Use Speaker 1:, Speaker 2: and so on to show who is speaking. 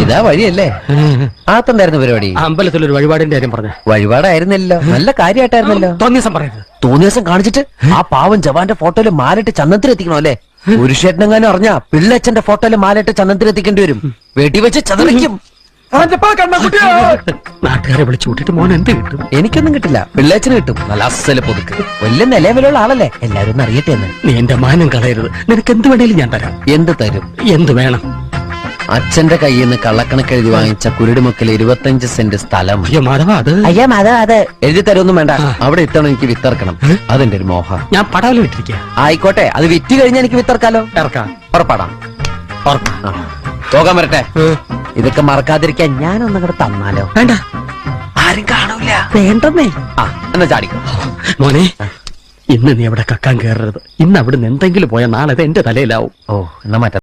Speaker 1: ഇതാ വഴിയല്ലേ? ആത്തെന്തായിരുന്നു പരിപാടി?
Speaker 2: അമ്പലത്തിലൊരു വഴിപാടിന്റെ കാര്യം പറഞ്ഞ.
Speaker 1: വഴിപാടായിരുന്നല്ലോ, നല്ല കാര്യമായിട്ടായിരുന്നല്ലോ.
Speaker 2: തോന്നിയസം പറയരുത്.
Speaker 1: തോന്നിയസം കാണിച്ചിട്ട് ആ പാവം ജവാന്റെ ഫോട്ടോയില് മാലിട്ട് ചന്ദനത്തിലെത്തിക്കണോ അല്ലേ? പുരുഷേട്ടനെങ്ങാനും അറിഞ്ഞാ പിള്ളച്ചന്റെ ഫോട്ടോയില് മാലിട്ട് ചന്ദനത്തിലെത്തിക്കേണ്ടി വരും. വീട്ടിൽ വെച്ച് ചതറിക്കും.
Speaker 2: നാട്ടുകാരെ വിളിച്ചു കൂട്ടിട്ട് മോൻ എന്ത് കിട്ടും?
Speaker 1: എനിക്കൊന്നും കിട്ടില്ല, പിള്ളേച്ചന് കിട്ടും. നല്ല അസല് പൊതുക്ക്, വലിയ നിലവിലുള്ള ആളല്ലേ, എല്ലാരും ഒന്ന് അറിയട്ടെ എന്ന്.
Speaker 2: നീ എന്റെ മാനം കളയരുത്. നിനക്ക് എന്ത് വേണേലും ഞാൻ തരാം.
Speaker 1: എന്ത് തരും?
Speaker 2: എന്ത് വേണം?
Speaker 1: അച്ഛന്റെ കയ്യിൽ നിന്ന് കള്ളക്കണക്ക് എഴുതി വാങ്ങിച്ച കുരുടുമുക്കിൽ 25 സെന്റ് സ്ഥലം.
Speaker 2: അയ്യോ മാധവ, അത്
Speaker 1: അയ്യാ മാധവ, അത് എഴുതി തരൊന്നും വേണ്ട. അവിടെ ഇത്തവണ എനിക്ക് വിത്തറക്കണം. അതെന്റെ ഒരു മോഹം.
Speaker 2: ഞാൻ പടവല വിട്ടിരിക്കുക.
Speaker 1: ആയിക്കോട്ടെ, അത് വിറ്റ് കഴിഞ്ഞാൽ എനിക്ക് വിത്തറക്കാലോ.
Speaker 2: ഇറക്കാം.
Speaker 1: പുറപ്പാടാം. പോകാൻ വരട്ടെ. ഇതൊക്കെ മറക്കാതിരിക്കാൻ ഞാനൊന്നും കൂടെ തന്നാലോ?
Speaker 2: വേണ്ട,
Speaker 1: ആരും കാണൂല.
Speaker 2: വേണ്ടെന്നേ.
Speaker 1: എന്നാ ചാടിക്കോ
Speaker 2: മോനെ. ഇന്ന് നീ അവിടെ കക്കാൻ കയറരുത്. ഇന്ന് അവിടുന്ന് എന്തെങ്കിലും പോയാൽ നാളെ എന്റെ തലയിലാവും.
Speaker 1: ഓ, എന്നാ മാറ്റാം.